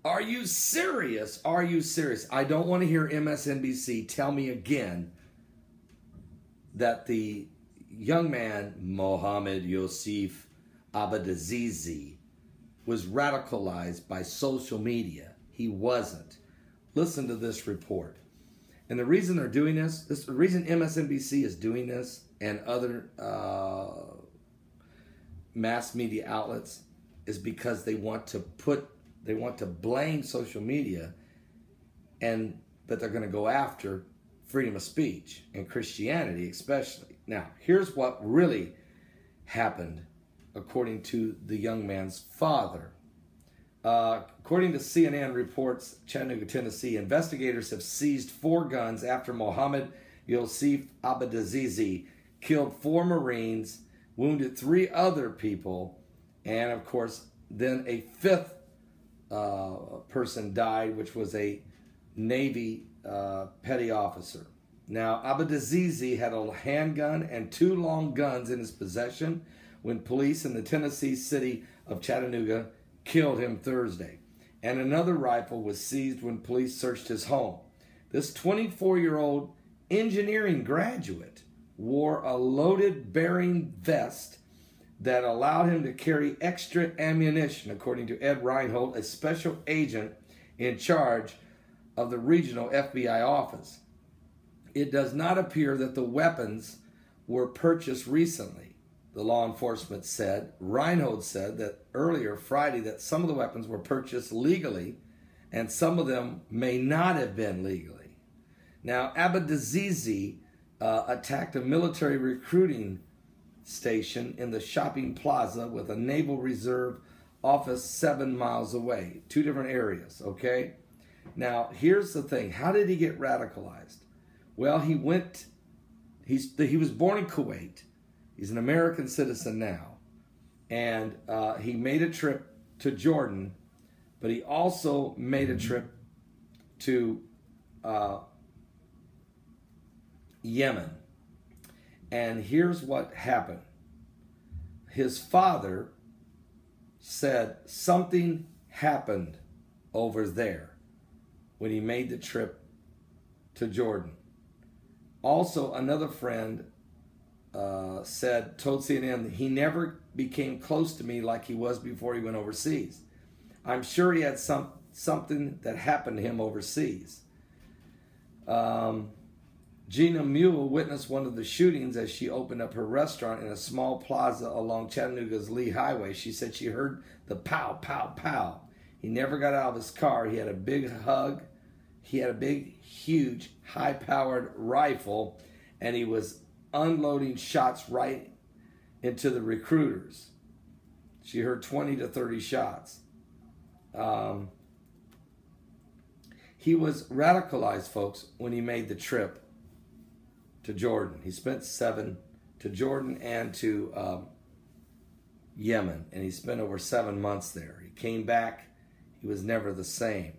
Are you serious? Are you serious? I don't want to hear MSNBC tell me again that the young man, Mohammed Yosef Abadazizi, was radicalized by social media. He wasn't. Listen to this report. And the reason they're doing the reason MSNBC is doing this and other mass media outlets is because they want to blame social media, and that they're going to go after freedom of speech and Christianity especially. Now, here's what really happened according to the young man's father. According to CNN reports, Chattanooga, Tennessee, investigators have seized 4 guns after Mohammed Yosef Abadazizi killed 4 Marines, wounded 3 other people, and of course, then a 5th person died, which was a Navy petty officer. Now, Abadazizi had a handgun and 2 long guns in his possession when police in the Tennessee city of Chattanooga killed him Thursday. And another rifle was seized when police searched his home. This 24-year-old engineering graduate wore a loaded bearing vest that allowed him to carry extra ammunition, according to Ed Reinhold, a special agent in charge of the regional FBI office. It does not appear that the weapons were purchased recently, the law enforcement said. Reinhold said that earlier Friday that some of the weapons were purchased legally and some of them may not have been legally. Now, Abadazizi attacked a military recruiting station in the shopping plaza with a Naval Reserve office 7 miles away. 2 different areas, okay? Now, here's the thing. How did he get radicalized? Well, he was born in Kuwait. He's an American citizen now. And he made a trip to Jordan, but he also made a trip to Yemen. And here's what happened. His father said something happened over there when he made the trip to Jordan. Also, another friend told CNN that he never became close to me like he was before he went overseas. I'm sure he had something that happened to him overseas. Gina Mule witnessed one of the shootings as she opened up her restaurant in a small plaza along Chattanooga's Lee Highway. She said she heard the pow, pow, pow. He never got out of his car. He had a big hug. He had a big, huge, high-powered rifle, and he was unloading shots right into the recruiters. She heard 20 to 30 shots. He was radicalized, folks, when he made the trip to Jordan. He spent 7 to Jordan and to Yemen, and he spent over 7 months there. He came back. He was never the same.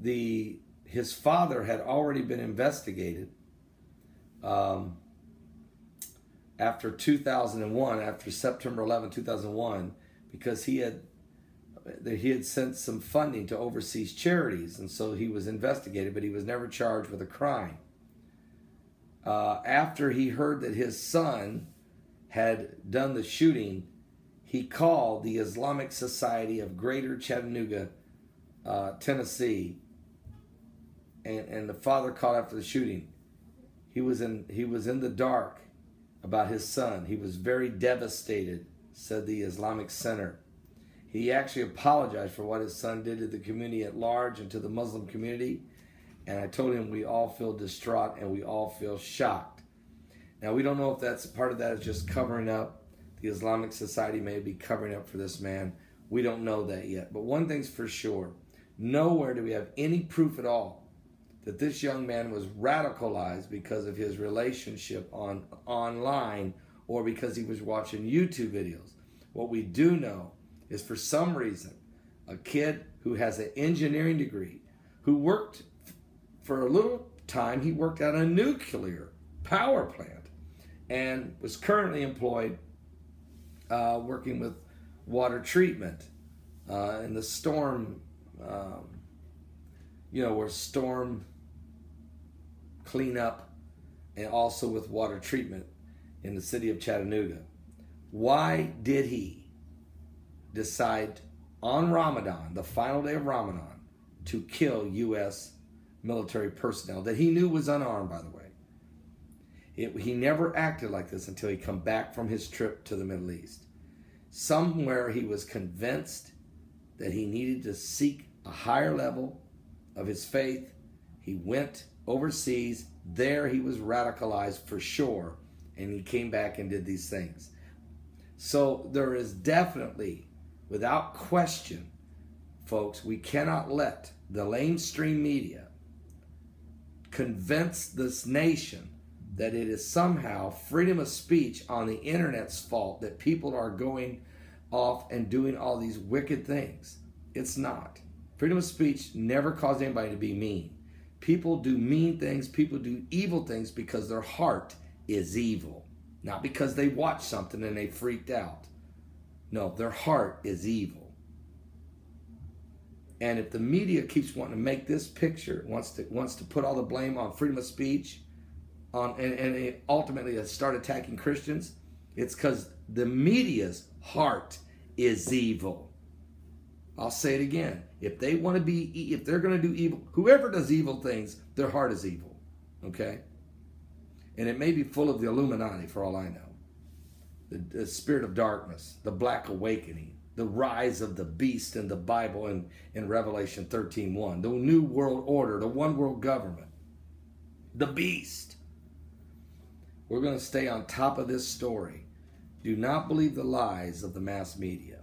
His father had already been investigated after 2001, after September 11, 2001, because he had sent some funding to overseas charities, and so he was investigated, but he was never charged with a crime. After he heard that his son had done the shooting, he called the Islamic Society of Greater Chattanooga, Tennessee, and the father called after the shooting. He was in the dark about his son. He was very devastated, said the Islamic Center. He actually apologized for what his son did to the community at large and to the Muslim community. And I told him we all feel distraught and we all feel shocked. Now, we don't know if that's part of that is just covering up. The Islamic Society may be covering up for this man. We don't know that yet. But one thing's for sure. Nowhere do we have any proof at all that this young man was radicalized because of his relationship online or because he was watching YouTube videos. What we do know is for some reason, a kid who has an engineering degree, who worked for a little time, he worked at a nuclear power plant and was currently employed working with water treatment in the storm where storm cleanup and also with water treatment in the city of Chattanooga. Why did he decide on Ramadan, the final day of Ramadan, to kill U.S. military personnel that he knew was unarmed, by the way? He never acted like this until he come back from his trip to the Middle East. Somewhere he was convinced that he needed to seek a higher level of his faith. He went overseas. There he was radicalized for sure, and he came back and did these things. So there is definitely, without question, folks, we cannot let the mainstream media convince this nation that it is somehow freedom of speech on the internet's fault, that people are going off and doing all these wicked things. It's not. Freedom of speech never caused anybody to be mean. People do mean things, people do evil things because their heart is evil. Not because they watched something and they freaked out. No, their heart is evil. And if the media keeps wanting to make this picture, wants to put all the blame on freedom of speech, and ultimately start attacking Christians, it's because the media's heart is evil. I'll say it again. If they're going to do evil, whoever does evil things, their heart is evil. Okay? And it may be full of the Illuminati for all I know. The spirit of darkness, the black awakening, the rise of the beast in the Bible in Revelation 13:1, the new world order, the one world government, the beast. We're going to stay on top of this story. Do not believe the lies of the mass media.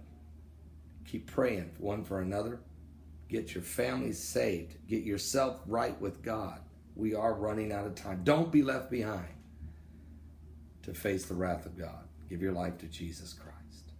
Keep praying one for another. Get your families saved. Get yourself right with God. We are running out of time. Don't be left behind to face the wrath of God. Give your life to Jesus Christ.